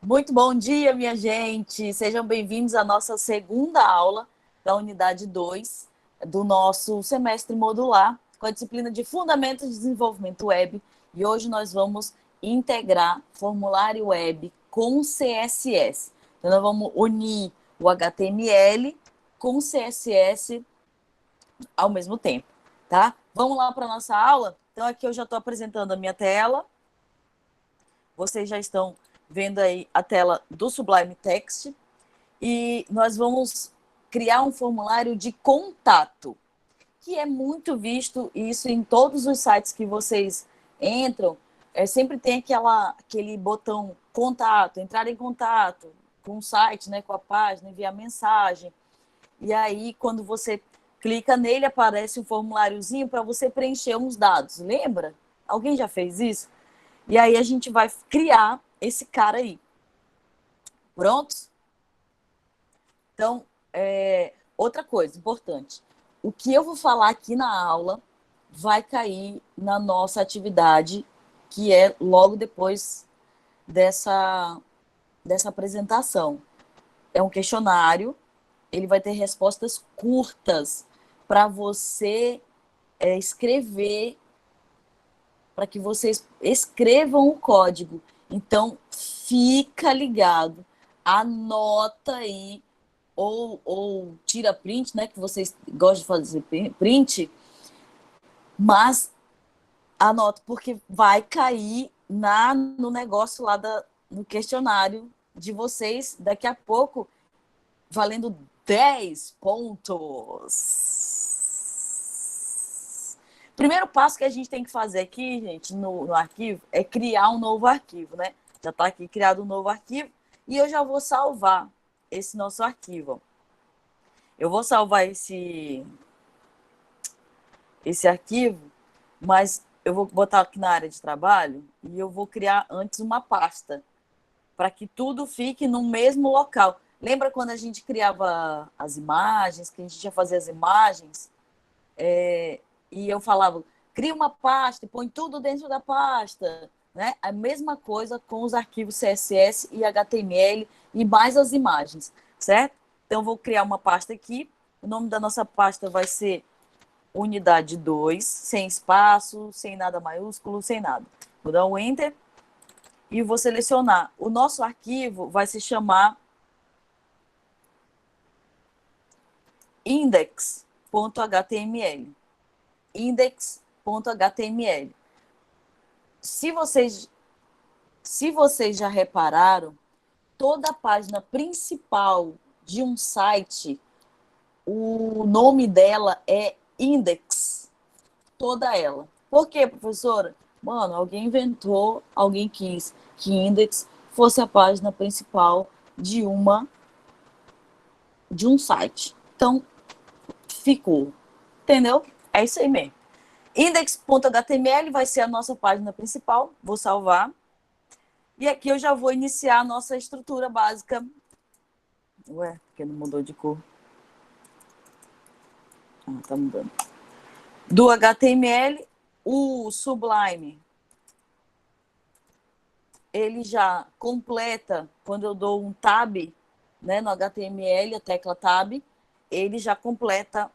Muito bom dia, minha gente. Sejam bem-vindos à nossa segunda aula da unidade 2 do nosso semestre modular com a disciplina de Fundamentos de Desenvolvimento Web. E hoje nós vamos integrar formulário web com CSS. Então, nós vamos unir o HTML com o CSS ao mesmo tempo, tá? Vamos lá para a nossa aula? Então, aqui eu já estou apresentando a minha tela. Vocês já estão vendo aí a tela do Sublime Text. E nós vamos criar um formulário de contato, que é muito visto isso em todos os sites que vocês entram. Sempre tem aquele botão contato, entrar em contato com o site, né, com a página, enviar mensagem. E aí, quando você clica nele, aparece um formuláriozinho para você preencher uns dados. Lembra? Alguém já fez isso? E aí a gente vai criar esse cara aí. Prontos? Então, outra coisa importante. O que eu vou falar aqui na aula vai cair na nossa atividade, que é logo depois dessa apresentação. É um questionário, ele vai ter respostas curtas para você escrever, para que vocês escrevam o código. Então, fica ligado, anota aí, ou tira print, né, que vocês gostam de fazer print, mas anota, porque vai cair no negócio lá no questionário de vocês, daqui a pouco, valendo 10 pontos. Primeiro passo que a gente tem que fazer aqui, gente, no arquivo, é criar um novo arquivo, né? Já está aqui criado um novo arquivo e eu já vou salvar esse nosso arquivo. Eu vou salvar esse arquivo, mas eu vou botar aqui na área de trabalho e eu vou criar antes uma pasta para que tudo fique no mesmo local. Lembra quando a gente criava as imagens, que a gente ia fazer as imagens? E eu falava, cria uma pasta e põe tudo dentro da pasta. Né? A mesma coisa com os arquivos CSS e HTML e mais as imagens, certo? Então, eu vou criar uma pasta aqui. O nome da nossa pasta vai ser unidade 2, sem espaço, sem nada maiúsculo, sem nada. Vou dar um Enter e vou selecionar. O nosso arquivo vai se chamar index.html. Index.html. Se vocês já repararam, toda a página principal de um site, o nome dela é index. Toda ela. Por quê, professora? Mano, alguém inventou, alguém quis que index fosse a página principal de um site. Então, ficou. Entendeu? É isso aí mesmo. Index.html vai ser a nossa página principal. Vou salvar. E aqui eu já vou iniciar a nossa estrutura básica. Ué, porque não mudou de cor. Ah, tá mudando. Do HTML, o Sublime, ele já completa, quando eu dou um tab, né, no HTML, a tecla tab, ele já completa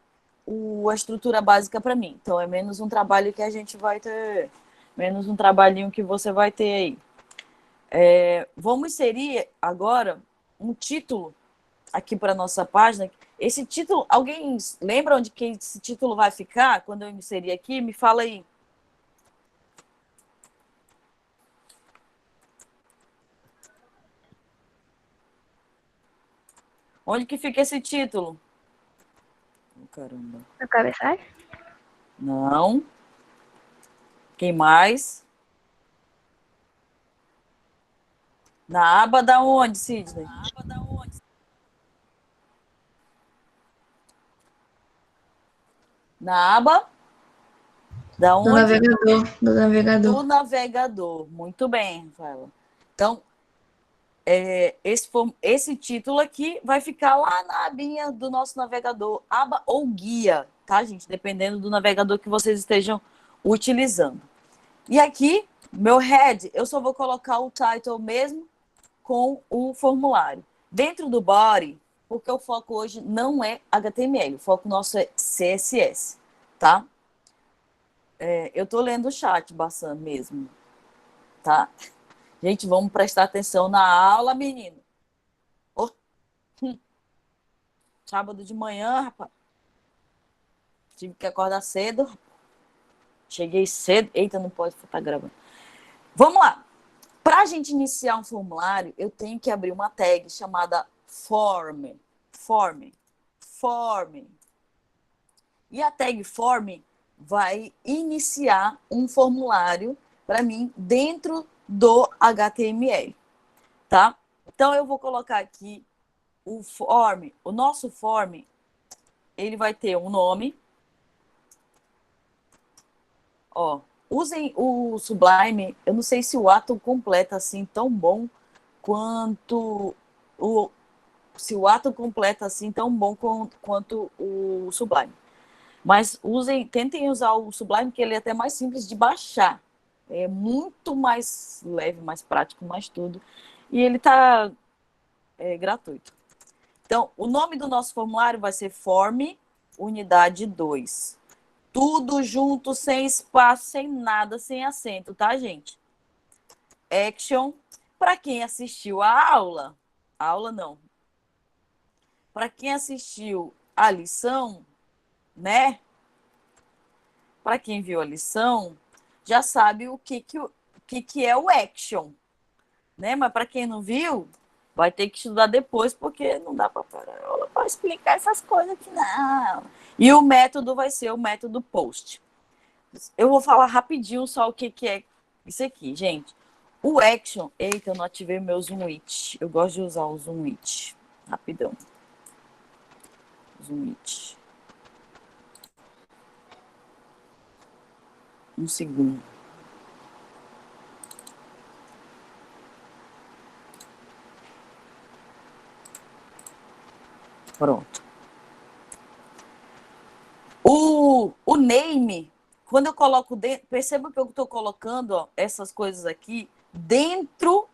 a estrutura básica para mim. Então, é menos um trabalho que a gente vai ter, menos um trabalhinho que você vai ter aí. Vamos inserir agora um título aqui para a nossa página. Esse título, alguém lembra onde que esse título vai ficar quando eu inserir aqui? Me fala aí. Onde que fica esse título? Caramba. No cabeçalho? Não. Quem mais? Na aba da onde, Sidney? Na aba da onde? Na aba da onde? Do navegador. Do navegador. Do navegador. Muito bem, Rafaela. Então, esse título aqui vai ficar lá na abinha do nosso navegador, aba ou guia, tá, gente? Dependendo do navegador que vocês estejam utilizando. E aqui, meu head, eu só vou colocar o title mesmo, com o formulário. Dentro do body, porque o foco hoje não é HTML, o foco nosso é CSS, tá? Eu tô lendo o chat, Bassan, mesmo, tá? Gente, vamos prestar atenção na aula, menino. Oh, sábado de manhã, rapaz. Tive que acordar cedo. Cheguei cedo. Eita, não pode estar gravando. Vamos lá. Para a gente iniciar um formulário, eu tenho que abrir uma tag chamada form. E a tag form vai iniciar um formulário para mim dentro do HTML, tá? Então eu vou colocar aqui o form, o nosso form, ele vai ter um nome. Ó, usem o Sublime, eu não sei se o ato completa assim tão bom quanto se o ato completa assim tão bom quanto o Sublime. Mas tentem usar o Sublime, que ele é até mais simples de baixar. É muito mais leve, mais prático, mais tudo. E ele está gratuito. Então, o nome do nosso formulário vai ser Form Unidade 2. Tudo junto, sem espaço, sem nada, sem acento, tá, gente? Action. Para quem assistiu a aula não. Para quem assistiu a lição, né? Para quem viu a lição, já sabe o que é o action, né? Mas para quem não viu, vai ter que estudar depois, porque não dá para explicar essas coisas aqui, não. E o método vai ser o método post. Eu vou falar rapidinho só o que é isso aqui, gente. O action... Eita, eu não ativei o meu Zoom It. Eu gosto de usar o Zoom It. Rapidão. Zoom It. Um segundo. Pronto. O name, quando eu coloco dentro, perceba que eu estou colocando essas coisas aqui dentro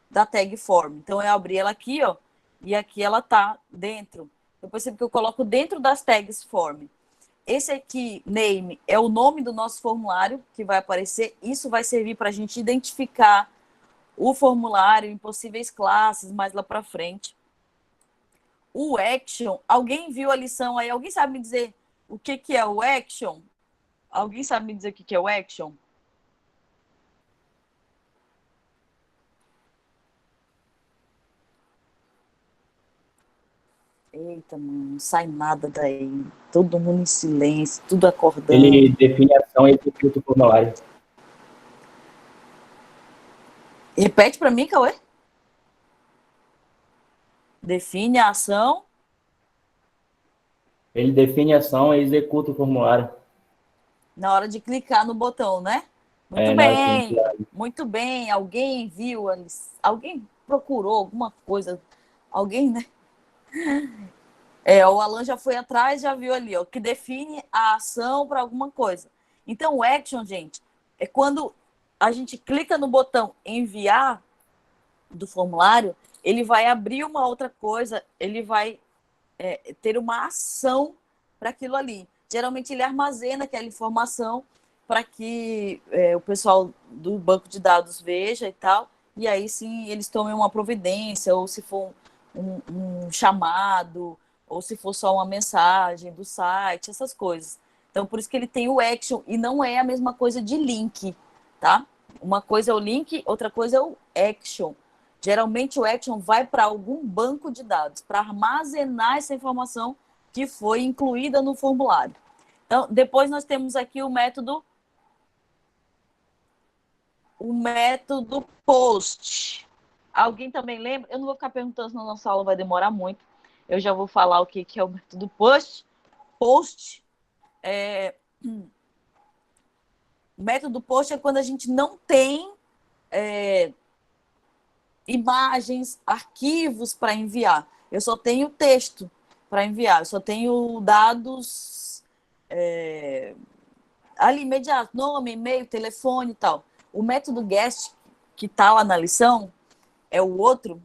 da tag form. Então, eu abri ela aqui, ó, e aqui ela tá dentro. Eu percebo que eu coloco dentro das tags form. Esse aqui, name, é o nome do nosso formulário que vai aparecer. Isso vai servir para a gente identificar o formulário em possíveis classes mais lá para frente. O action, alguém viu a lição aí? Alguém sabe me dizer o que é o action? Alguém sabe me dizer o que é o action? Eita, mano, não sai nada daí. Todo mundo em silêncio, tudo acordando. Ele define a ação e executa o formulário. Repete para mim, Cauê. Define a ação. Ele define a ação e executa o formulário. Na hora de clicar no botão, né? Muito bem, muito bem. Alguém viu, alguém procurou alguma coisa, alguém, né? O Alan já foi atrás, já viu ali, ó, que define a ação para alguma coisa. Então, o action, gente, é quando a gente clica no botão enviar do formulário, ele vai abrir uma outra coisa, ele vai ter uma ação para aquilo ali. Geralmente, ele armazena aquela informação para que o pessoal do banco de dados veja e tal, e aí sim eles tomem uma providência, ou se for um chamado, ou se for só uma mensagem do site, essas coisas. Então, por isso que ele tem o action, e não é a mesma coisa de link, tá? Uma coisa é o link, outra coisa é o action. Geralmente, o action vai para algum banco de dados, para armazenar essa informação que foi incluída no formulário. Então, depois nós temos aqui o método post. Alguém também lembra? Eu não vou ficar perguntando, senão nossa aula vai demorar muito. Eu já vou falar o que é o método post. O método post é quando a gente não tem imagens, arquivos para enviar. Eu só tenho texto para enviar. Eu só tenho dados ali imediato, nome, e-mail, telefone e tal. O método guest, que está lá na lição, é o outro.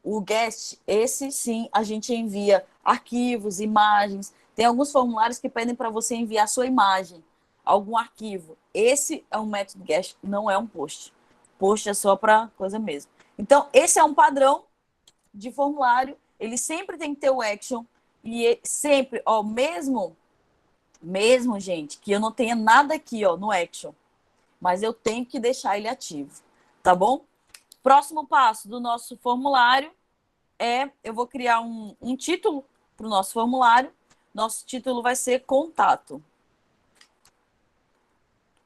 O guest, esse sim, a gente envia arquivos, imagens. Tem alguns formulários que pedem para você enviar sua imagem, algum arquivo. Esse é um método guest, não é um post. Post é só para coisa mesmo. Então, esse é um padrão de formulário. Ele sempre tem que ter o action. E sempre, ó, mesmo, gente, que eu não tenha nada aqui, ó, no action. Mas eu tenho que deixar ele ativo, tá bom? Próximo passo do nosso formulário eu vou criar um título para o nosso formulário. Nosso título vai ser contato.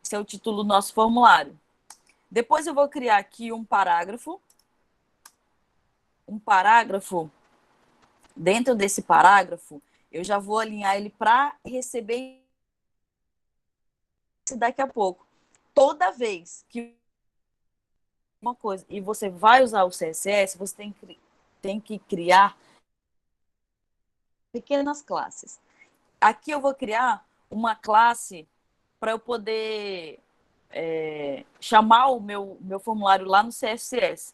Esse é o título do nosso formulário. Depois eu vou criar aqui um parágrafo. Um parágrafo. Dentro desse parágrafo, eu já vou alinhar ele para receber daqui a pouco. Toda vez que uma coisa e você vai usar o CSS, você tem que criar pequenas classes. Aqui eu vou criar uma classe para eu poder chamar o meu formulário lá no CSS.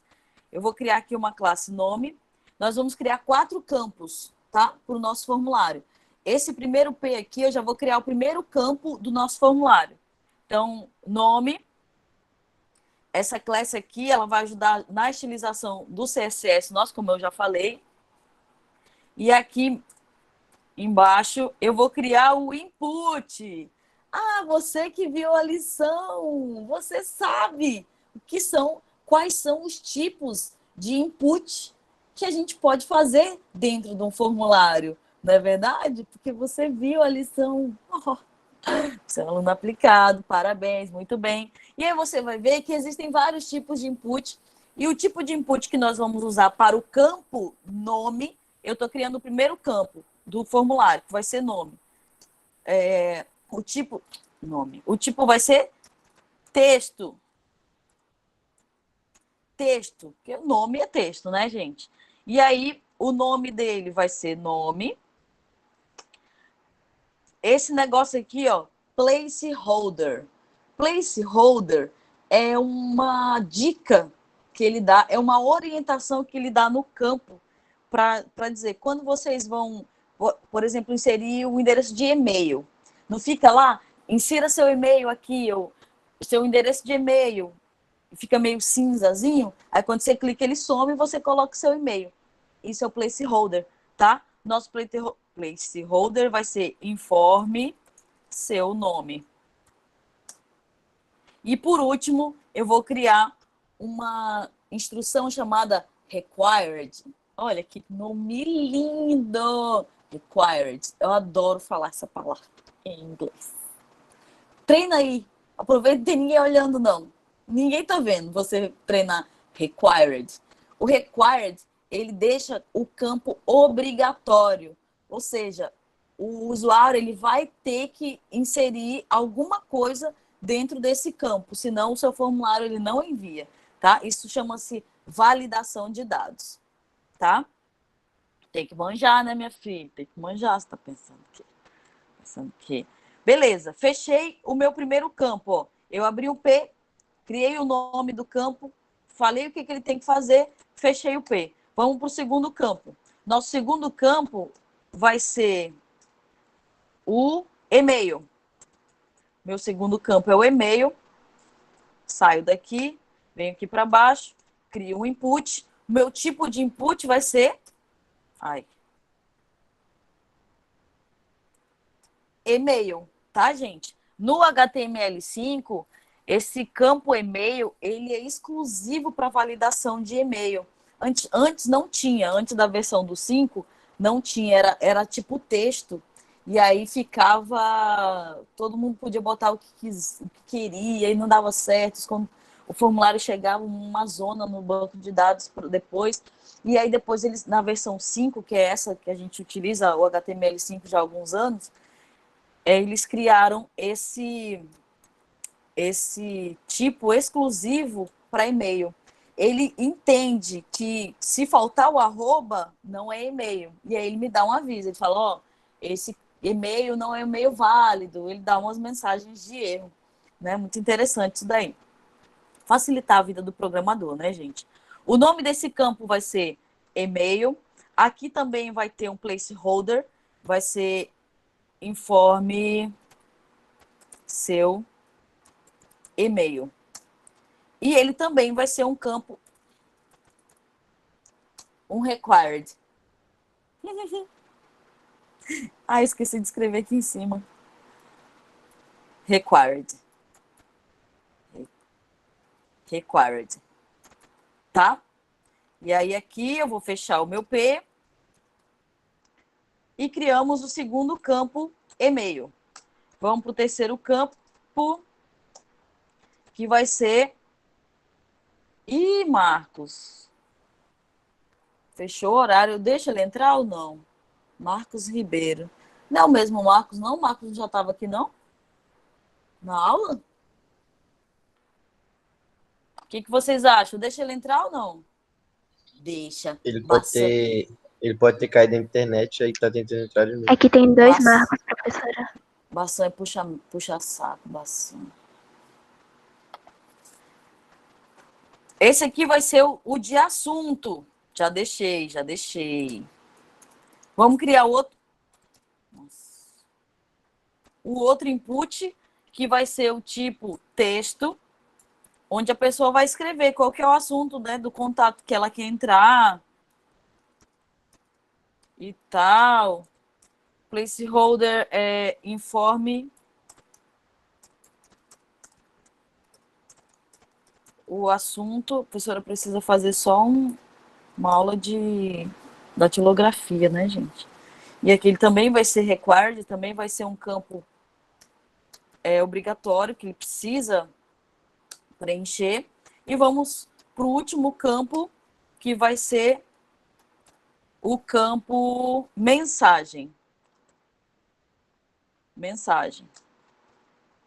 Eu vou criar aqui uma classe nome. Nós vamos criar 4 campos, tá? Para o nosso formulário. Esse primeiro P aqui, eu já vou criar o primeiro campo do nosso formulário. Então, nome. Essa classe aqui, ela vai ajudar na estilização do CSS nosso, como eu já falei. E aqui embaixo, eu vou criar o input. Ah, você que viu a lição, você sabe quais são os tipos de input que a gente pode fazer dentro de um formulário, não é verdade? Porque você viu a lição. Oh, você é um aluno aplicado, parabéns, muito bem. E aí você vai ver que existem vários tipos de input. E o tipo de input que nós vamos usar para o campo nome, eu estou criando o primeiro campo do formulário, que vai ser nome. O tipo vai ser texto. Texto, porque o nome é texto, né, gente? E aí, o nome dele vai ser nome. Esse negócio aqui, ó, placeholder. Placeholder é uma dica que ele dá, é uma orientação que ele dá no campo para dizer, quando vocês vão, por exemplo, inserir o endereço de e-mail. Não fica lá, insira seu e-mail aqui, ou seu endereço de e-mail, fica meio cinzazinho, aí quando você clica ele some e você coloca o seu e-mail. Isso é o placeholder, tá? Nosso placeholder vai ser informe seu nome. E por último, eu vou criar uma instrução chamada required. Olha que nome lindo! Required. Eu adoro falar essa palavra em inglês. Treina aí. Aproveita, não tem ninguém olhando, não. Ninguém tá vendo você treinar required. O required, ele deixa o campo obrigatório. Ou seja, o usuário ele vai ter que inserir alguma coisa dentro desse campo, senão o seu formulário ele não envia, tá? Isso chama-se validação de dados, tá? Tem que manjar, né, minha filha? Tem que manjar, você tá pensando que... Beleza, fechei o meu primeiro campo, ó. Eu abri o P, criei o nome do campo, falei o que ele tem que fazer, fechei o P. Vamos para o segundo campo. Nosso segundo campo vai ser o e-mail. Meu segundo campo é o e-mail. Saio daqui, venho aqui para baixo, crio um input. Meu tipo de input vai ser e-mail, tá, gente? No HTML5, esse campo e-mail, ele é exclusivo para validação de e-mail. Antes não tinha, antes da versão do 5, não tinha, era tipo texto. E aí ficava, todo mundo podia botar o que queria e não dava certo. Quando o formulário chegava uma zona no banco de dados depois. E aí depois eles, na versão 5, que é essa que a gente utiliza, o HTML5 já há alguns anos, eles criaram esse tipo exclusivo para e-mail. Ele entende que se faltar o arroba, não é e-mail. E aí ele me dá um aviso. Ele fala, ó, esse e-mail não é e-mail válido. Ele dá umas mensagens de erro. Né? Muito interessante isso daí. facilitar a vida do programador, né, gente? O nome desse campo vai ser e-mail. Aqui também vai ter um placeholder, vai ser informe seu e-mail. E ele também vai ser um campo, um required. Ah, esqueci de escrever aqui em cima. Required. Required. Tá? E aí aqui eu vou fechar o meu P e criamos o segundo campo, e-mail. Vamos para o terceiro campo, que vai ser... Ih, Marcos. Fechou o horário. Deixa ele entrar ou não? Marcos Ribeiro. Não é o mesmo Marcos, não? O Marcos já estava aqui, não? Na aula? O que vocês acham? Deixa ele entrar ou não? Deixa. Ele pode ter caído na internet aí tá tentando entrar de novo. Aqui tem dois Marcos, professora. Bação é puxa saco, Bação. Esse aqui vai ser o de assunto. Já deixei. Vamos criar outro. Nossa. O outro input, que vai ser o tipo texto, onde a pessoa vai escrever qual que é o assunto, né, do contato que ela quer entrar e tal. Placeholder é informe o assunto. A professora precisa fazer só uma aula de datilografia, né, gente? E aqui ele também vai ser required, também vai ser um campo obrigatório que ele precisa preencher. E vamos para o último campo, que vai ser o campo mensagem. Mensagem.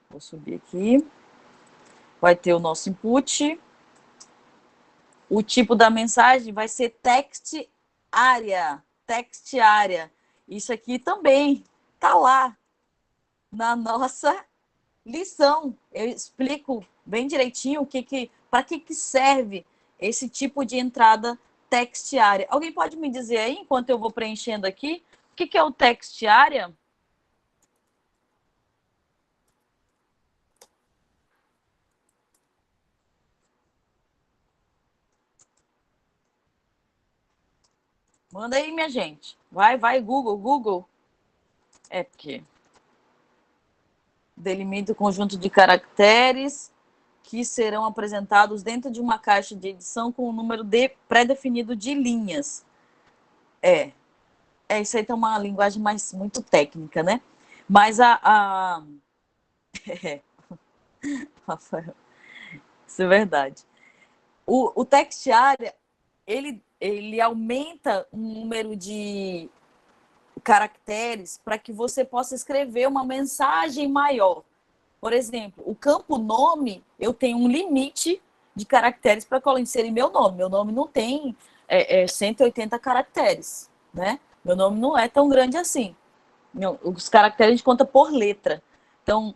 Vou subir aqui. Vai ter o nosso input. O tipo da mensagem vai ser text area. Text area. Isso aqui também tá lá na nossa lição. Eu explico bem direitinho para que serve esse tipo de entrada text area. Alguém pode me dizer aí, enquanto eu vou preenchendo aqui, o que é o text area? Manda aí, minha gente. Vai, Google. É porque delimita o conjunto de caracteres que serão apresentados dentro de uma caixa de edição com um número pré-definido de linhas. Isso aí tá uma linguagem muito técnica, né? Mas Rafael, isso é verdade. O text area, ele aumenta o número de caracteres para que você possa escrever uma mensagem maior. Por exemplo, o campo nome, eu tenho um limite de caracteres para inserir meu nome. Meu nome não tem 180 caracteres, né? Meu nome não é tão grande assim. Os caracteres a gente conta por letra. Então,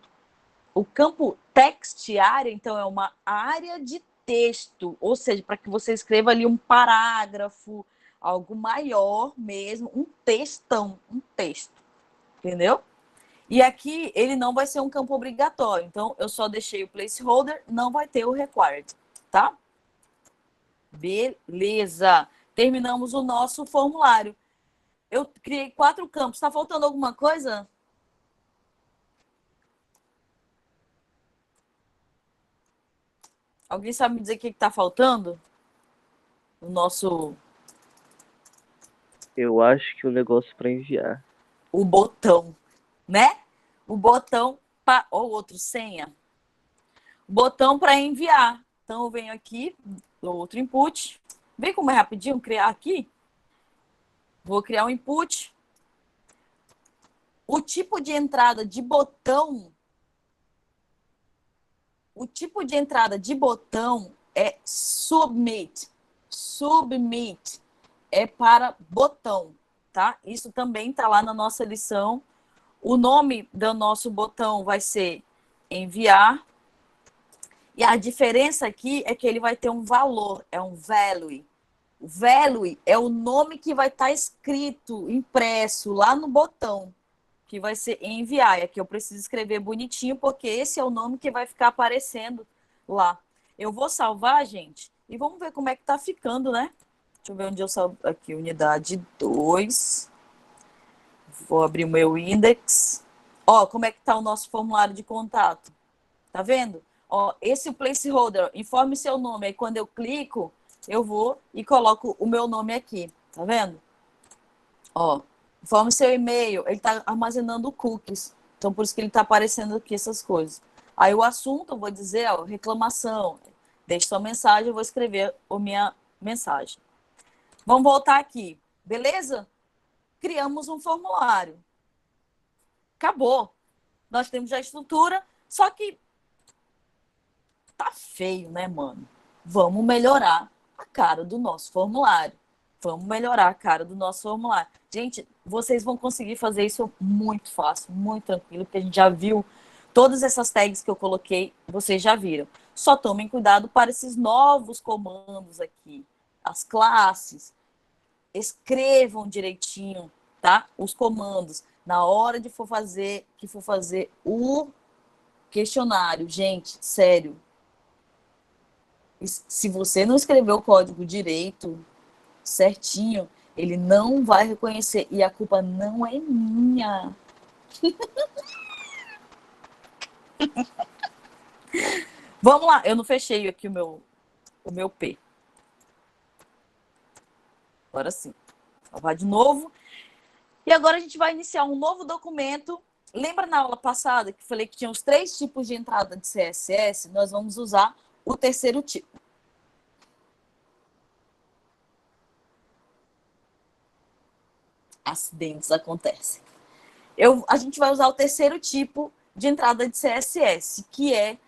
o campo text area, então, é uma área de texto, ou seja, para que você escreva ali um parágrafo, algo maior mesmo, um textão, um texto, entendeu? E aqui ele não vai ser um campo obrigatório, então eu só deixei o placeholder, não vai ter o required, tá? Beleza, terminamos o nosso formulário. Eu criei 4 campos, tá faltando alguma coisa? Alguém sabe me dizer o que está faltando? O nosso... Eu acho que o negócio para enviar. O botão, né? O botão para... Ou outro, senha. Botão para enviar. Então, eu venho aqui, no outro input. Vê como é rapidinho criar aqui? Vou criar um input. O tipo de entrada de botão... O tipo de entrada de botão é submit. Submit é para botão, tá? Isso também está lá na nossa lição. O nome do nosso botão vai ser enviar. E a diferença aqui é que ele vai ter um valor, é um value. O value é o nome que vai estar escrito, impresso lá no botão, que vai ser enviar. E aqui eu preciso escrever bonitinho, porque esse é o nome que vai ficar aparecendo lá. Eu vou salvar, gente, e vamos ver como é que tá ficando, né? Deixa eu ver onde eu salvo aqui, unidade 2. Vou abrir o meu index. Ó, como é que tá o nosso formulário de contato? Tá vendo? Ó, esse é o placeholder, informe seu nome. Aí quando eu clico, eu vou e coloco o meu nome aqui. Tá vendo? Ó, informe seu e-mail. Ele tá armazenando cookies. Então, por isso que ele tá aparecendo aqui essas coisas. Aí o assunto, eu vou dizer, ó, reclamação. Deixe sua mensagem, eu vou escrever a minha mensagem. Vamos voltar aqui. Beleza? Criamos um formulário. Acabou. Nós temos já a estrutura, só que tá feio, né, mano? Vamos melhorar a cara do nosso formulário. Vamos melhorar a cara do nosso formulário. Gente, vocês vão conseguir fazer isso muito fácil, muito tranquilo, porque a gente já viu todas essas tags que eu coloquei, vocês já viram. Só tomem cuidado para esses novos comandos aqui. As classes, escrevam direitinho, tá? Os comandos. Na hora de for fazer o questionário, gente, sério. Se você não escreveu o código direito, certinho, ele não vai reconhecer. E a culpa não é minha. Vamos lá, eu não fechei aqui o meu P. Agora sim. Salvar de novo. E agora a gente vai iniciar um novo documento. Lembra na aula passada que falei que tinha os 3 tipos de entrada de CSS? Nós vamos usar o terceiro tipo. Acidentes acontecem. A gente vai usar o terceiro tipo de entrada de CSS, que é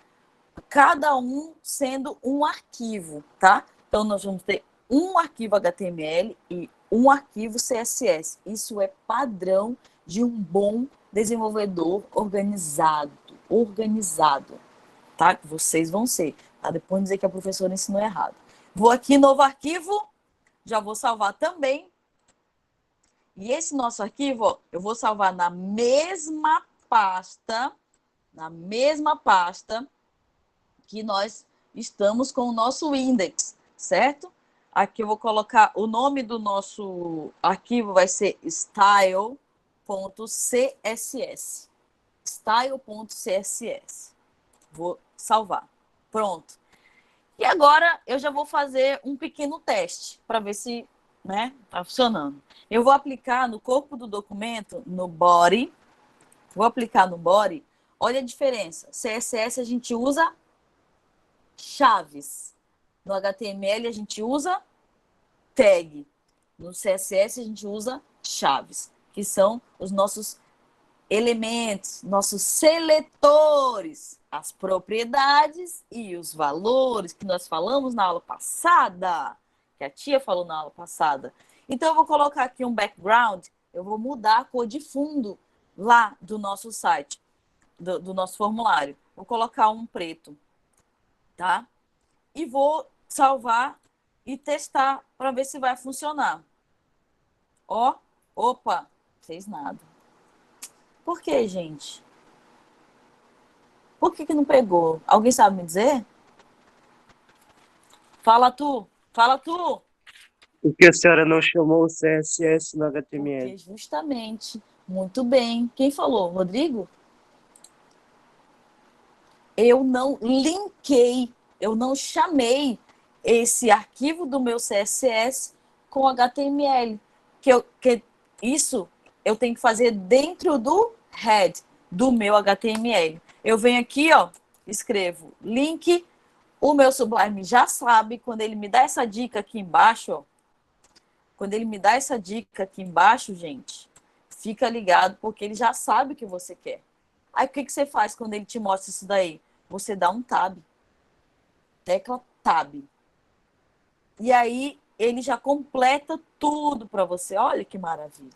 cada um sendo um arquivo, tá? Então, nós vamos ter um arquivo HTML e um arquivo CSS. Isso é padrão de um bom desenvolvedor organizado, tá? Que vocês vão ser, tá? Depois dizer que a professora ensinou errado. Vou aqui, novo arquivo, já vou salvar também. E esse nosso arquivo, ó, eu vou salvar na mesma pasta que nós estamos com o nosso index, certo? Aqui eu vou colocar o nome do nosso arquivo, vai ser style.css. Style.css. Vou salvar. Pronto. E agora eu já vou fazer um pequeno teste para ver se, né, tá funcionando. Eu vou aplicar no corpo do documento, no body. Vou aplicar no body. Olha a diferença. CSS a gente usa chaves. No HTML a gente usa tag. No CSS a gente usa chaves, que são os nossos elementos, nossos seletores, as propriedades e os valores que nós falamos na aula passada, que a tia falou na aula passada. Então eu vou colocar aqui um background, eu vou mudar a cor de fundo lá do nosso site, do nosso formulário. Vou colocar um preto, tá? E vou salvar e testar para ver se vai funcionar. Ó, opa, fez nada. Por que, gente? Por que não pegou? Alguém sabe me dizer? Fala tu, fala tu. Por que a senhora não chamou o CSS no HTML? Porque justamente, muito bem. Quem falou? Rodrigo? Eu não linkei, eu não chamei esse arquivo do meu CSS com HTML. Isso eu tenho que fazer dentro do head do meu HTML. Eu venho aqui, ó, escrevo link. O meu Sublime já sabe, quando ele me dá essa dica aqui embaixo, ó, quando ele me dá essa dica aqui embaixo, gente, fica ligado, porque ele já sabe o que você quer. Aí o que você faz quando ele te mostra isso daí? Você dá um tab. Tecla tab. E aí ele já completa tudo para você. Olha que maravilha,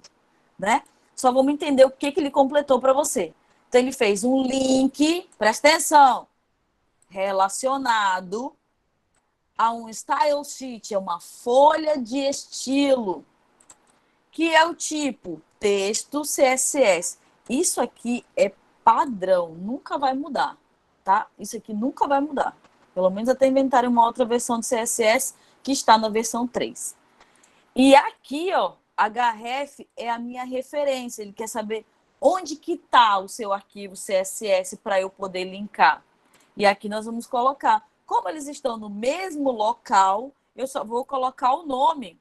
né? Só vamos entender o que ele completou para você. Então ele fez um link, presta atenção. relacionado a um style sheet, é uma folha de estilo, que é o tipo texto CSS. Isso aqui é padrão, nunca vai mudar, tá? Isso aqui nunca vai mudar. Pelo menos até inventarem uma outra versão de CSS que está na versão 3. E aqui, ó, href é a minha referência. Ele quer saber onde que está o seu arquivo CSS para eu poder linkar. E aqui nós vamos colocar. Como eles estão no mesmo local, eu só vou colocar o nome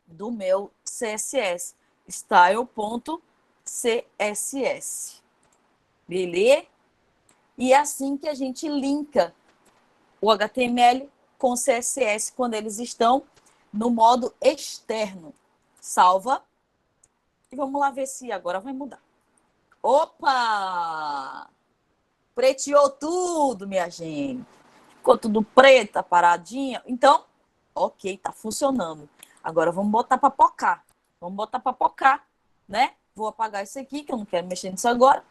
do meu CSS. Style.css. Beleza? E é assim que a gente linka o HTML com CSS quando eles estão no modo externo. Salva. E vamos lá ver se agora vai mudar. Opa! Preteou tudo, minha gente. Ficou tudo preta, paradinha. Então, ok, tá funcionando. Agora vamos botar para pocar. Vamos botar para pocar, né? Vou apagar isso aqui, que eu não quero mexer nisso agora.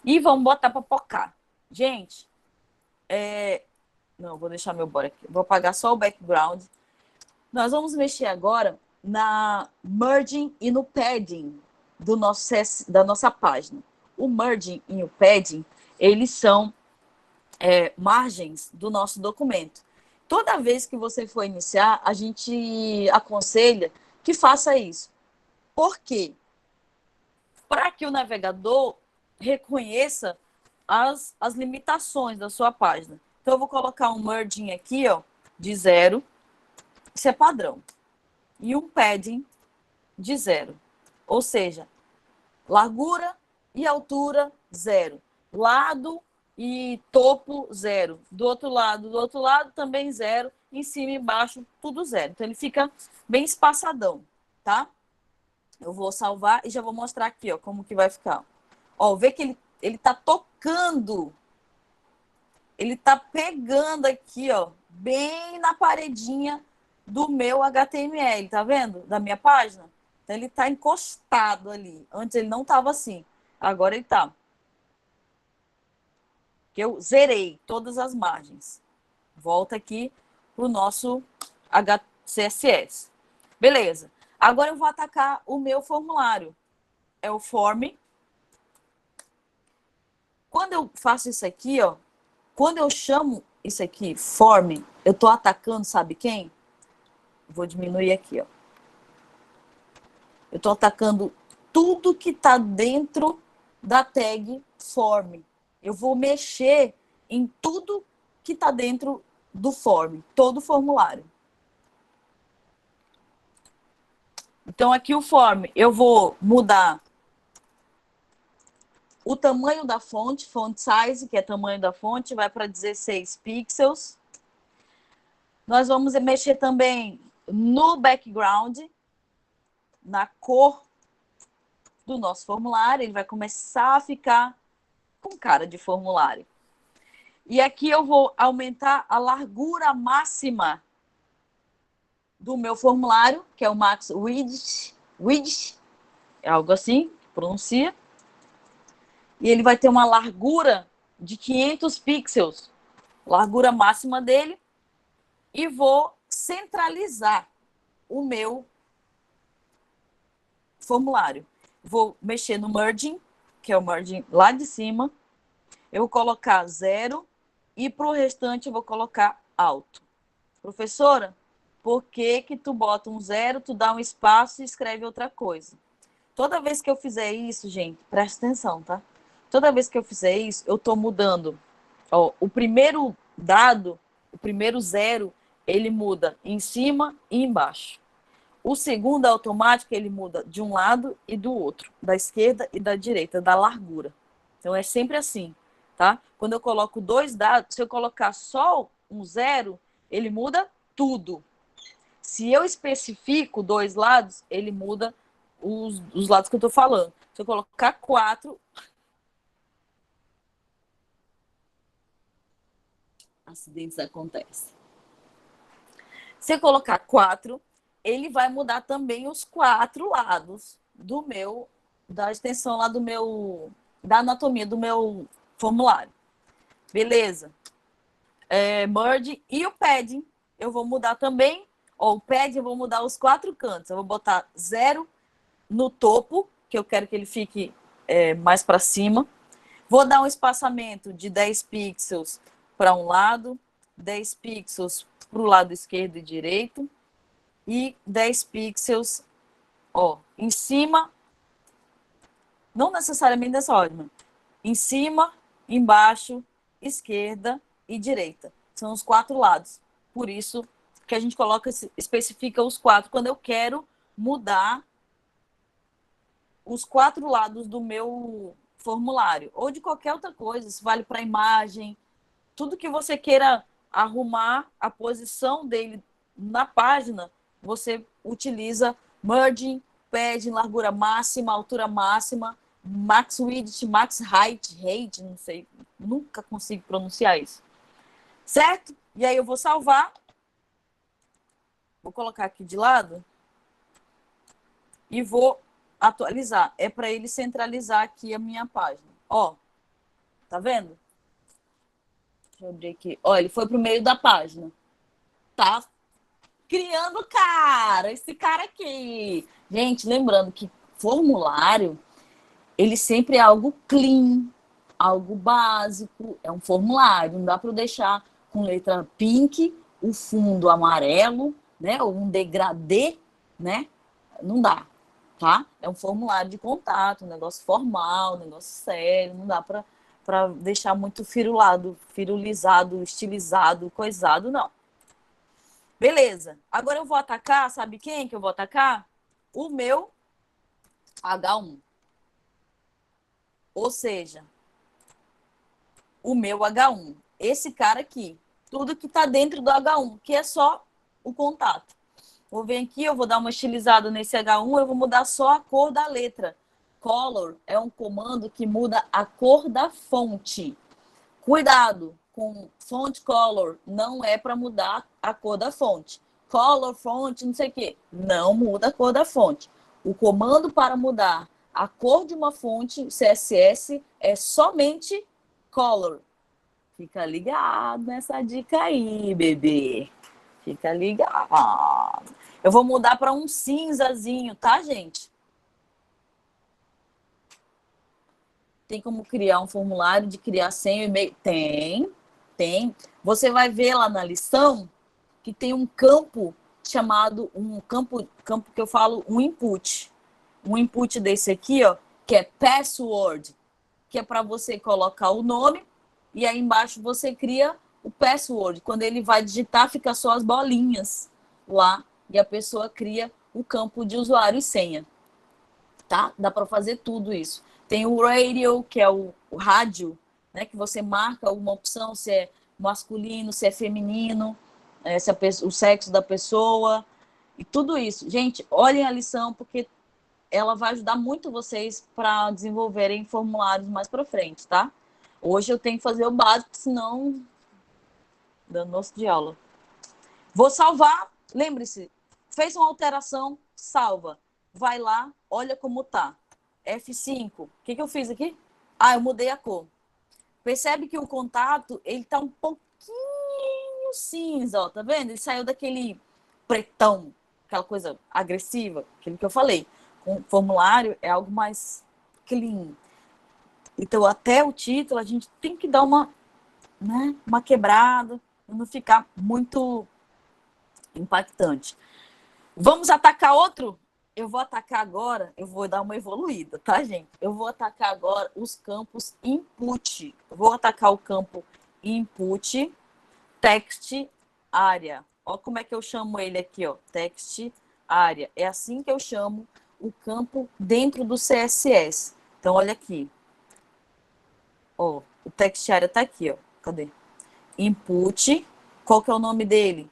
E vamos botar para pocar. Gente, não, vou deixar meu bora aqui. Vou apagar só o background. Nós vamos mexer agora na merging e no padding da nossa página. O merging e o padding, eles são margens do nosso documento. Toda vez que você for iniciar, a gente aconselha que faça isso. Por quê? Para que o navegador reconheça as limitações da sua página. Então, eu vou colocar um merging aqui, ó, de 0. Isso é padrão. E um padding de 0. Ou seja, largura e altura, 0. Lado e topo, 0. Do outro lado também 0. Em cima e embaixo, tudo 0. Então, ele fica bem espaçadão, tá? Eu vou salvar e já vou mostrar aqui, ó, como que vai ficar. Ó, vê que ele tá tocando. Ele tá pegando aqui, ó, bem na paredinha do meu HTML, tá vendo? Da minha página. Então, ele tá encostado ali. Antes ele não tava assim. Agora ele tá. Que eu zerei todas as margens. Volta aqui pro nosso CSS. Beleza. Agora eu vou atacar o meu formulário. É o form. Quando eu faço isso aqui, ó, quando eu chamo isso aqui, form, eu tô atacando, sabe quem? Vou diminuir aqui, ó. Eu tô atacando tudo que tá dentro da tag form. Eu vou mexer em tudo que tá dentro do form, todo o formulário. Então, aqui o form, eu vou mudar o tamanho da fonte, font size, que é tamanho da fonte, vai para 16 pixels. Nós vamos mexer também no background, na cor do nosso formulário. Ele vai começar a ficar com cara de formulário. E aqui eu vou aumentar a largura máxima do meu formulário, que é o max width, é algo assim, pronuncia. E ele vai ter uma largura de 500 pixels, largura máxima dele. E vou centralizar o meu formulário. Vou mexer no merging, que é o merging lá de cima. Eu vou colocar 0 e para o restante eu vou colocar alto. Professora, por que que tu bota um 0, tu dá um espaço e escreve outra coisa? Toda vez que eu fizer isso, gente, presta atenção, tá? Toda vez que eu fizer isso, eu estou mudando. Ó, o primeiro dado, o primeiro 0, ele muda em cima e embaixo. O segundo automático, ele muda de um lado e do outro, da esquerda e da direita, da largura. Então, é sempre assim, tá? Quando eu coloco 2 dados, se eu colocar só um 0, ele muda tudo. Se eu especifico 2 lados, ele muda os lados que eu estou falando. Se eu colocar 4, acidentes acontecem. Se eu colocar 4, ele vai mudar também os 4 lados da extensão lá da anatomia do meu formulário. Beleza. Merge e o padding eu vou mudar também. Ó, o padding eu vou mudar os 4 cantos. Eu vou botar 0 no topo, que eu quero que ele fique mais para cima. Vou dar um espaçamento de 10 pixels para um lado, 10 pixels para o lado esquerdo e direito, e 10 pixels em cima, não necessariamente nessa ordem, em cima, embaixo, esquerda e direita. São os 4 lados. Por isso que a gente especifica os 4 quando eu quero mudar os 4 lados do meu formulário. Ou de qualquer outra coisa, isso vale para a imagem, tudo que você queira arrumar a posição dele na página, você utiliza merging, padding, largura máxima, altura máxima, max width, max height, não sei, nunca consigo pronunciar isso. Certo? E aí eu vou salvar. Vou colocar aqui de lado e vou atualizar. É para ele centralizar aqui a minha página. Ó, tá vendo? Deixa eu abrir aqui. Ó, ele foi pro meio da página. Tá criando cara, esse cara aqui. Gente, lembrando que formulário, ele sempre é algo clean, algo básico, é um formulário, não dá para deixar com letra pink, o fundo amarelo, né, ou um degradê, né? Não dá, tá? É um formulário de contato, um negócio formal, um negócio sério, não dá para deixar muito firulizado, estilizado, coisado, não. Beleza. Agora eu vou atacar, sabe quem que eu vou atacar? O meu H1. Ou seja, o meu H1. Esse cara aqui. Tudo que está dentro do H1, que é só o contato. Vou vir aqui, eu vou dar uma estilizada nesse H1, eu vou mudar só a cor da letra. Color é um comando que muda a cor da fonte. Cuidado com font color, não é para mudar a cor da fonte. Color, fonte, não sei o quê. Não muda a cor da fonte. O comando para mudar a cor de uma fonte CSS é somente color. Fica ligado nessa dica aí, bebê. Fica ligado. Eu vou mudar para um cinzazinho, tá, gente? Tem como criar um formulário de criar senha e e-mail? Tem. Você vai ver lá na lição que tem um campo chamado, um campo que eu falo, um input. Um input desse aqui, ó, que é password, que é para você colocar o nome e aí embaixo você cria o password. Quando ele vai digitar, fica só as bolinhas lá e a pessoa cria o campo de usuário e senha. Tá? Dá para fazer tudo isso. Tem o radio, que é o rádio, né? Que você marca uma opção, se é masculino, se é feminino, se é o sexo da pessoa, e tudo isso. Gente, olhem a lição, porque ela vai ajudar muito vocês para desenvolverem formulários mais para frente, tá? Hoje eu tenho que fazer o básico, senão dá nosso de aula. Vou salvar, lembre-se, fez uma alteração, salva. Vai lá, olha como tá. F5. O que eu fiz aqui? Eu mudei a cor. Percebe que o contato, ele tá um pouquinho cinza, ó, tá vendo? Ele saiu daquele pretão, aquela coisa agressiva, aquilo que eu falei. O formulário é algo mais clean. Então, até o título, a gente tem que dar uma quebrada, para não ficar muito impactante. Vamos atacar outro? Eu vou atacar agora, eu vou dar uma evoluída, tá, gente? Eu vou atacar agora os campos input. Eu vou atacar o campo input, text, área. Ó como é que eu chamo ele aqui, ó, text, área. É assim que eu chamo o campo dentro do CSS. Então, olha aqui. Ó, o text área tá aqui, ó. Cadê? Input. Qual que é o nome dele?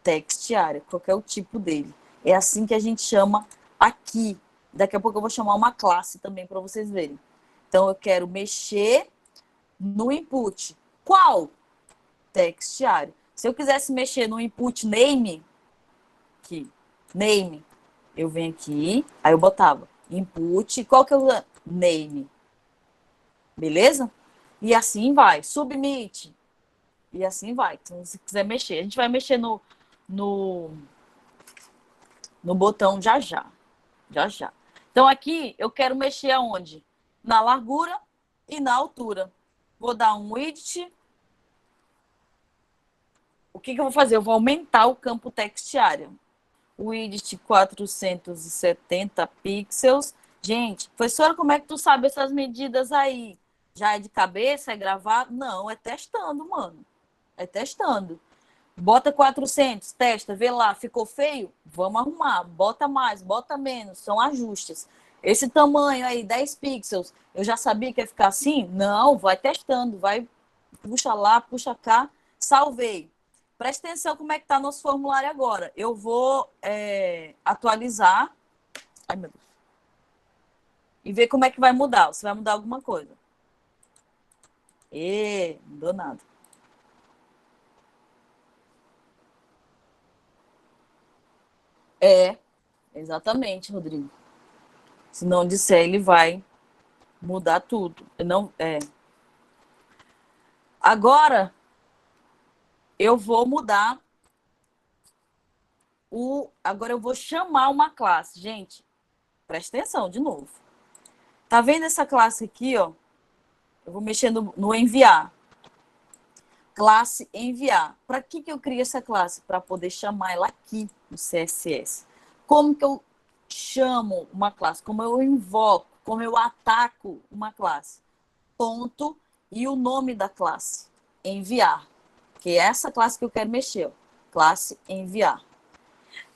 Text área. Qual que é o tipo dele? É assim que a gente chama aqui. Daqui a pouco eu vou chamar uma classe também para vocês verem. Então, eu quero mexer no input. Qual? Text área. Se eu quisesse mexer no input name, aqui, name, eu venho aqui, aí eu botava input, qual que é o name? Beleza? E assim vai. Submit. E assim vai. Então, se quiser mexer. A gente vai mexer no botão já já. Já já. Então, aqui eu quero mexer aonde? Na largura e na altura. Vou dar um widget. O que eu vou fazer? Eu vou aumentar o campo text area. Widget 470 pixels. Gente, professora, como é que tu sabe essas medidas aí? Já é de cabeça? É gravado? Não, é testando, mano. É testando. Bota 400, testa, vê lá, ficou feio? Vamos arrumar. Bota mais, bota menos, são ajustes. Esse tamanho aí, 10 pixels, eu já sabia que ia ficar assim? Não, vai testando, vai, puxa lá, puxa cá, salvei. Presta atenção como é que tá nosso formulário agora. Eu vou atualizar. Ai, meu Deus. E ver como é que vai mudar. Se vai mudar alguma coisa. Não mudou nada. Exatamente, Rodrigo. Se não disser, ele vai mudar tudo. Não, Agora, eu vou mudar Agora eu vou chamar uma classe. Gente, presta atenção de novo. Tá vendo essa classe aqui, ó? Eu vou mexer no enviar. Classe enviar. Para que eu criei essa classe? Para poder chamar ela aqui no CSS. Como que eu chamo uma classe? Como eu invoco? Como eu ataco uma classe? Ponto e o nome da classe. Enviar. Que é essa classe que eu quero mexer. Ó. Classe enviar.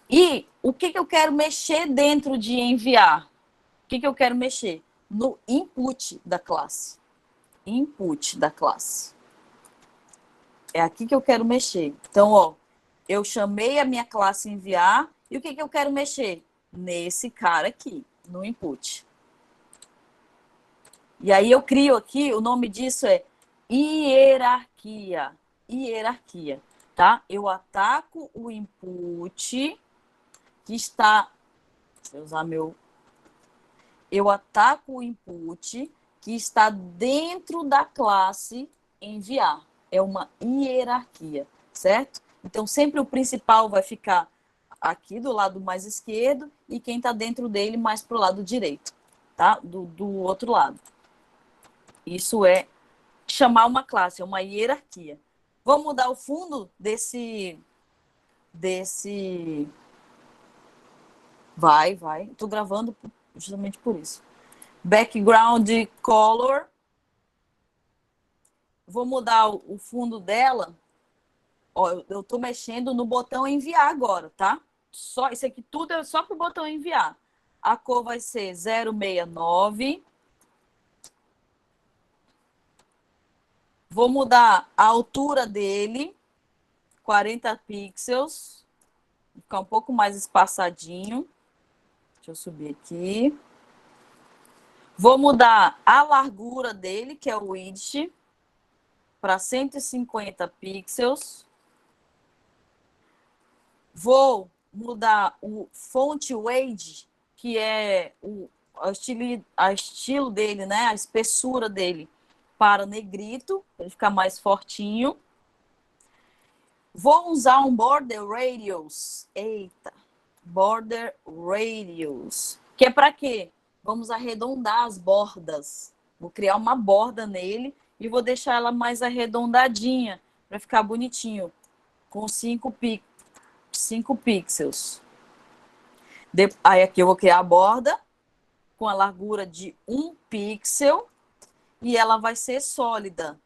E o que eu quero mexer dentro de enviar? O que eu quero mexer? No input da classe. Input da classe. É aqui que eu quero mexer. Então, ó, eu chamei a minha classe enviar e o que eu quero mexer? Nesse cara aqui, no input. E aí eu crio aqui, o nome disso é hierarquia. Hierarquia, tá? Eu ataco o input que está... Deixa eu usar meu... Eu ataco o input que está dentro da classe enviar. É uma hierarquia, certo? Então, sempre o principal vai ficar aqui do lado mais esquerdo e quem está dentro dele mais para o lado direito, tá? Do outro lado. Isso é chamar uma classe, é uma hierarquia. Vamos mudar o fundo desse... Vai. Estou gravando justamente por isso. Background color. Vou mudar o fundo dela. Ó, eu estou mexendo no botão enviar agora, tá? Isso aqui tudo é só para o botão enviar. A cor vai ser 069. Vou mudar a altura dele, 40 pixels. Vou ficar um pouco mais espaçadinho. Deixa eu subir aqui. Vou mudar a largura dele, que é o width, para 150 pixels. Vou mudar o font weight, que é a estilo dele, né? A espessura dele, para negrito, para ele ficar mais fortinho. Vou usar um border radius. Eita, border radius. Que é para quê? Vamos arredondar as bordas. Vou criar uma borda nele e vou deixar ela mais arredondadinha para ficar bonitinho, com 5 pixels. Aí aqui eu vou criar a borda com a largura de 1 pixel e ela vai ser sólida,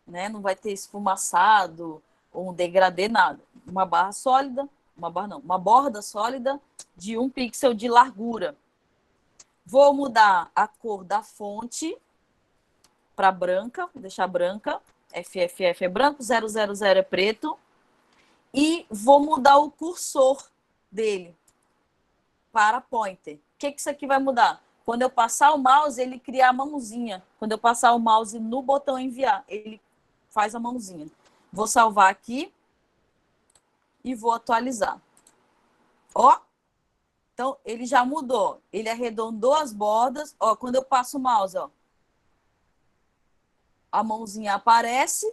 né? Não vai ter esfumaçado ou um degradê, nada. Uma borda sólida de 1 pixel de largura. Vou mudar a cor da fonte para branca, vou deixar branca. FFF é branco, 000 é preto. E vou mudar o cursor dele para pointer. O que isso aqui vai mudar? Quando eu passar o mouse, ele cria a mãozinha. Quando eu passar o mouse no botão enviar, ele faz a mãozinha. Vou salvar aqui e vou atualizar. Ó, então ele já mudou. Ele arredondou as bordas. Ó, quando eu passo o mouse, ó. a mãozinha aparece,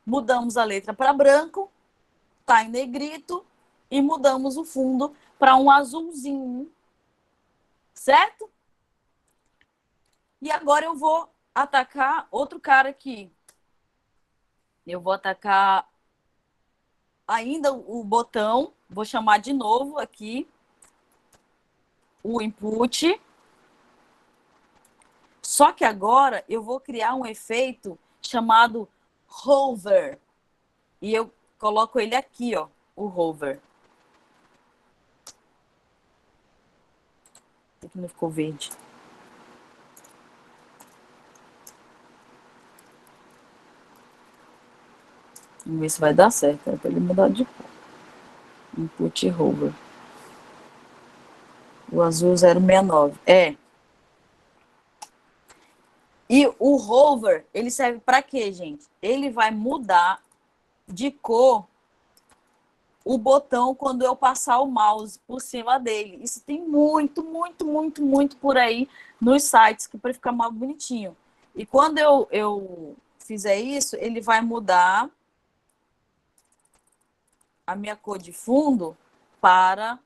mudamos a letra para branco, tá em negrito, e mudamos o fundo para um azulzinho, certo? E agora eu vou atacar outro cara aqui. Eu vou atacar ainda o botão, vou chamar de novo aqui o input. Só que agora eu vou criar um efeito chamado hover. E eu coloco ele aqui, ó, o hover. Por que não ficou verde? Vamos ver se vai dar certo. É para ele mudar de cor. Input hover. O azul 069. E o hover, ele serve para quê, gente? Ele vai mudar de cor o botão quando eu passar o mouse por cima dele. Isso tem muito, muito, muito, muito por aí nos sites que para ficar mais bonitinho. E quando eu fizer isso, ele vai mudar a minha cor de fundo para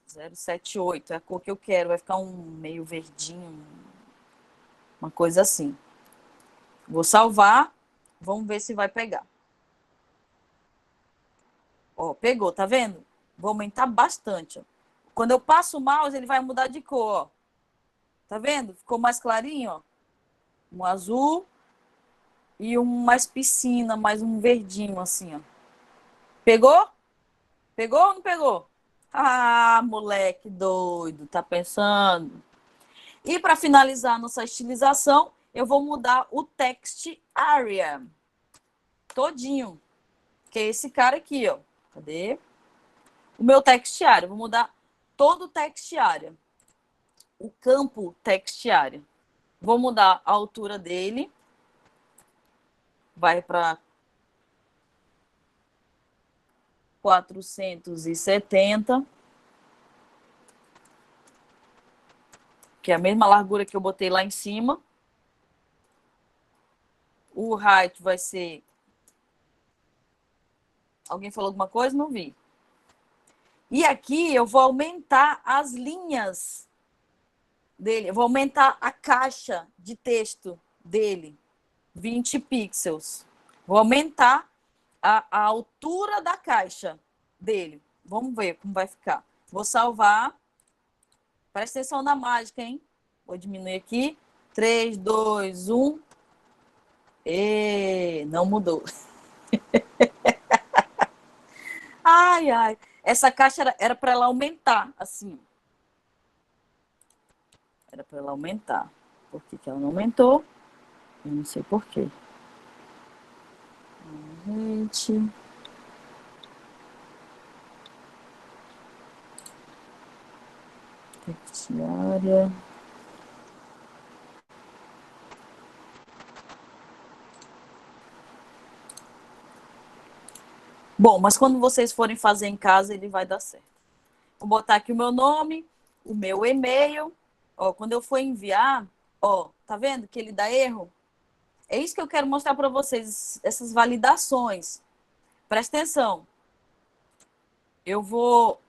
078. É a cor que eu quero. Vai ficar um meio verdinho, uma coisa assim. Vou salvar. Vamos ver se vai pegar. Ó, pegou, tá vendo? Vou aumentar bastante. Ó. Quando eu passo o mouse, ele vai mudar de cor, ó. Tá vendo? Ficou mais clarinho, ó. Um azul e um mais piscina, mais um verdinho assim, ó. Pegou? Pegou ou não pegou? Ah, moleque doido, tá pensando? E para finalizar nossa estilização, eu vou mudar o text area todinho, que é esse cara aqui, ó. Cadê? O meu text area. Vou mudar todo o text area. O campo text area. Vou mudar a altura dele. Vai para 470. Que é a mesma largura que eu botei lá em cima. O height vai ser... Alguém falou alguma coisa? Não vi. E aqui eu vou aumentar as linhas dele. Eu vou aumentar a caixa de texto dele. 20 pixels. Vou aumentar a altura da caixa dele. Vamos ver como vai ficar. Vou salvar. Presta atenção na mágica, hein? Vou diminuir aqui. 3, 2, 1. Não mudou. Ai, ai. Essa caixa era para ela aumentar, assim. Era para ela aumentar. Por que ela não aumentou? Eu não sei por quê. Gente. Textiária. Bom, mas quando vocês forem fazer em casa, ele vai dar certo. Vou botar aqui o meu nome, o meu e-mail. Ó, quando eu for enviar, ó, tá vendo que ele dá erro? É isso que eu quero mostrar para vocês, essas validações. Presta atenção. Eu vou...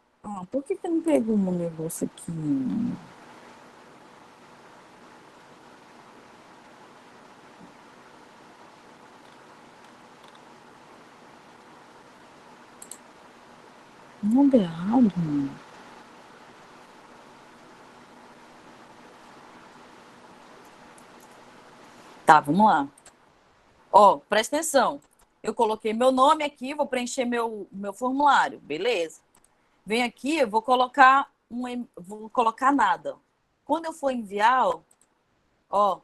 por que não pegou um negócio aqui? Não é errado, mano. Tá, vamos lá. Ó, presta atenção. Eu coloquei meu nome aqui, vou preencher meu formulário. Beleza. Vem aqui, eu vou colocar nada. Quando eu for enviar, ó,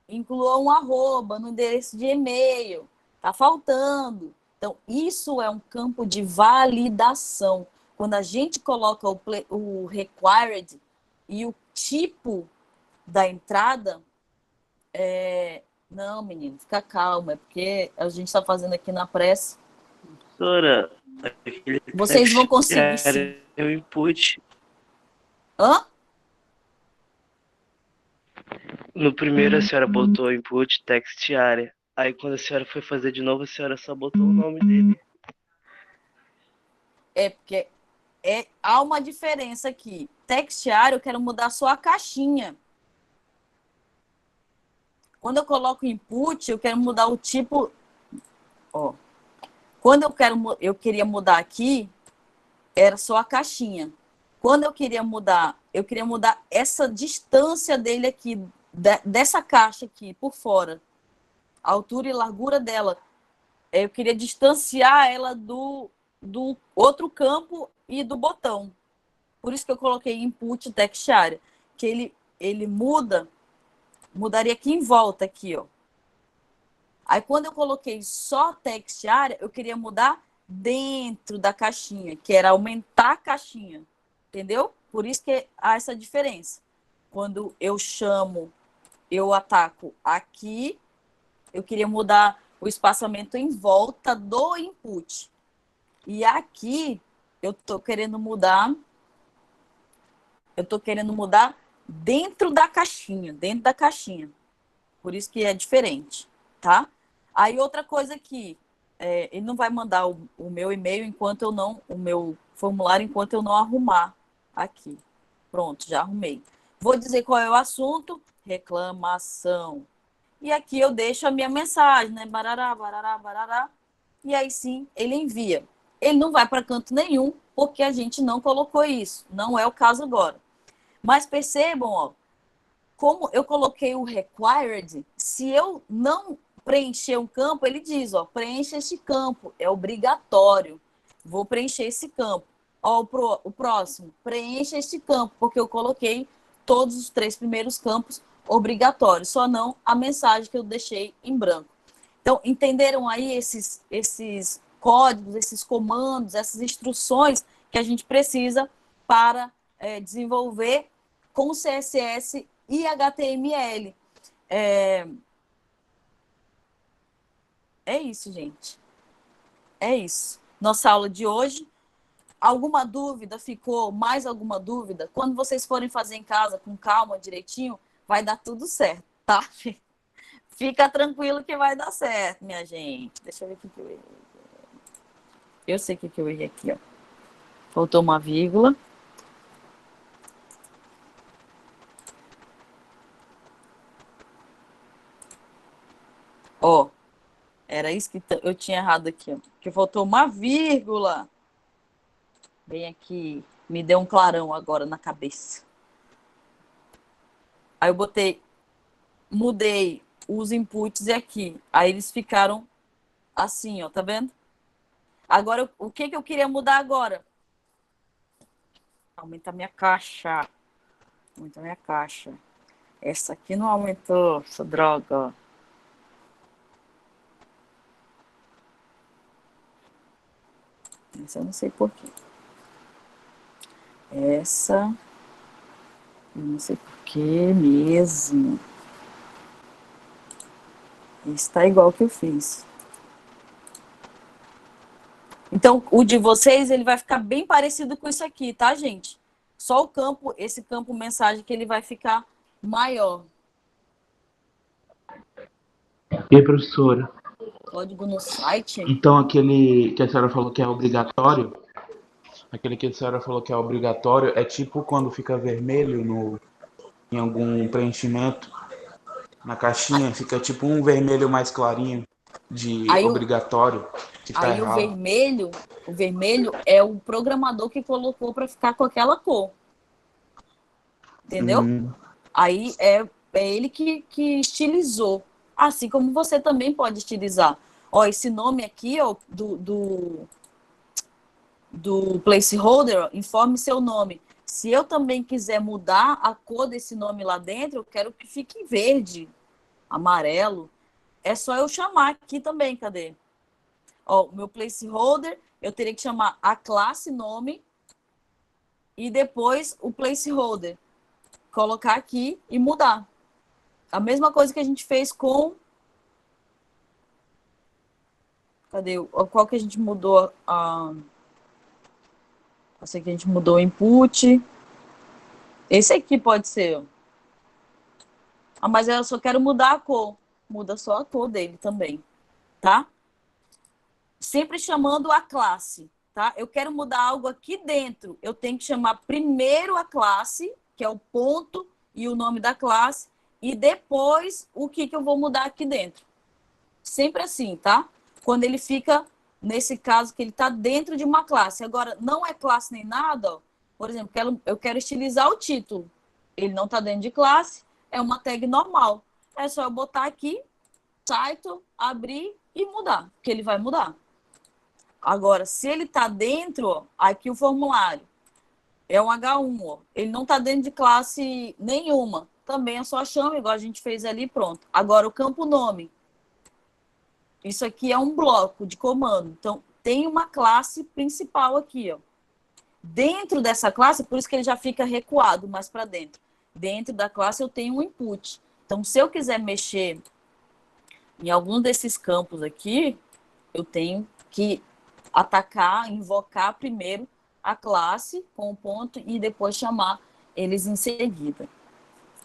inclua um arroba no endereço de e-mail. Tá faltando. Então, isso é um campo de validação. Quando a gente coloca o required e o tipo da entrada, não, menino, fica calma, é porque a gente está fazendo aqui na pressa. Professora, Vocês vão conseguir sim. O input. Hã? No primeiro a senhora botou input text área. Aí quando a senhora foi fazer de novo, a senhora só botou o nome dele. É porque há uma diferença aqui. Text área, eu quero mudar só a caixinha. Quando eu coloco input, eu quero mudar o tipo. Ó, quando eu queria mudar aqui, era só a caixinha. Quando eu queria mudar essa distância dele aqui, dessa caixa aqui, por fora. A altura e largura dela. Eu queria distanciar ela do outro campo e do botão. Por isso que eu coloquei input text area, que ele mudaria aqui em volta, aqui, ó. Aí, quando eu coloquei só text area, eu queria mudar dentro da caixinha, que era aumentar a caixinha, entendeu? Por isso que há essa diferença. Quando eu ataco aqui, eu queria mudar o espaçamento em volta do input. E aqui, eu tô querendo mudar dentro da caixinha. Por isso que é diferente, tá? Aí outra coisa aqui, ele não vai mandar o meu e-mail o meu formulário enquanto eu não arrumar aqui. Pronto, já arrumei. Vou dizer qual é o assunto, reclamação. E aqui eu deixo a minha mensagem, né? Barará, barará, barará. E aí sim, ele envia. Ele não vai para canto nenhum, porque a gente não colocou isso. Não é o caso agora. Mas percebam, ó, como eu coloquei o required, se eu não preencher um campo, ele diz, ó, preencha este campo, é obrigatório. Vou preencher esse campo. Ó, o próximo, preencha este campo, porque eu coloquei todos os 3 primeiros campos obrigatórios, só não a mensagem que eu deixei em branco. Então, entenderam aí esses códigos, esses comandos, essas instruções que a gente precisa para desenvolver com CSS e HTML. É isso, gente. É isso. Nossa aula de hoje. Alguma dúvida? Ficou mais alguma dúvida? Quando vocês forem fazer em casa, com calma, direitinho, vai dar tudo certo, tá? Fica tranquilo que vai dar certo, minha gente. Deixa eu ver o que eu errei. Eu sei o que eu errei aqui, ó. Faltou uma vírgula. Ó, era isso que eu tinha errado aqui, ó. Que faltou uma vírgula. Bem aqui, me deu um clarão agora na cabeça. Aí eu mudei os inputs aqui. Aí eles ficaram assim, ó, tá vendo? Agora, o que eu queria mudar agora? Aumentar minha caixa. Aumentar minha caixa. Essa aqui não aumentou, essa droga. Essa eu não sei porquê. Essa, eu não sei porquê mesmo. Está igual que eu fiz. Então, o de vocês, ele vai ficar bem parecido com isso aqui, tá, gente? Só o campo, esse campo mensagem, que ele vai ficar maior. E professora, Código no site? então aquele que a senhora falou que é obrigatório, é tipo quando fica vermelho em algum preenchimento na caixinha, fica tipo um vermelho mais clarinho de Aí obrigatório, que tá aí errado. o vermelho é o programador que colocou para ficar com aquela cor. Entendeu? Aí é ele que estilizou. Assim como você também pode estilizar. Ó, esse nome aqui, ó, do placeholder, ó, informe seu nome. Se eu também quiser mudar a cor desse nome lá dentro, eu quero que fique verde, amarelo. É só eu chamar aqui também, cadê? Ó, o meu placeholder, eu teria que chamar a classe nome e depois o placeholder. Colocar aqui e mudar. A mesma coisa que a gente fez com... Cadê? Qual que a gente mudou? Eu sei que a gente mudou o input. Esse aqui pode ser. Ah, mas eu só quero mudar a cor. Muda só a cor dele também, tá? Sempre chamando a classe, tá? Eu quero mudar algo aqui dentro. Eu tenho que chamar primeiro a classe, que é o ponto e o nome da classe, e depois o que eu vou mudar aqui dentro. Sempre assim, tá? Quando ele fica, nesse caso, que ele está dentro de uma classe. Agora, não é classe nem nada, ó. Por exemplo, eu quero estilizar o título. Ele não está dentro de classe, é uma tag normal. É só eu botar aqui, title, abrir e mudar, que ele vai mudar. Agora, se ele está dentro, ó, aqui o formulário é um H1, ó, ele não está dentro de classe nenhuma. Também é só chama, igual a gente fez ali, pronto. Agora, o campo nome. Isso aqui é um bloco de comando. Então, tem uma classe principal aqui, ó. Dentro dessa classe, por isso que ele já fica recuado mais para dentro. Dentro da classe eu tenho um input. Então, se eu quiser mexer em algum desses campos aqui, eu tenho que atacar, invocar primeiro a classe com o ponto e depois chamar eles em seguida.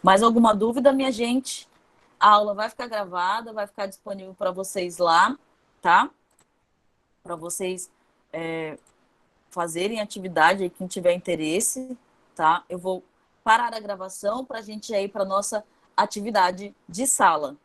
Mais alguma dúvida, minha gente? A aula vai ficar gravada, vai ficar disponível para vocês lá, tá? Para vocês fazerem atividade aí, quem tiver interesse, tá? Eu vou parar a gravação para a gente ir para a nossa atividade de sala.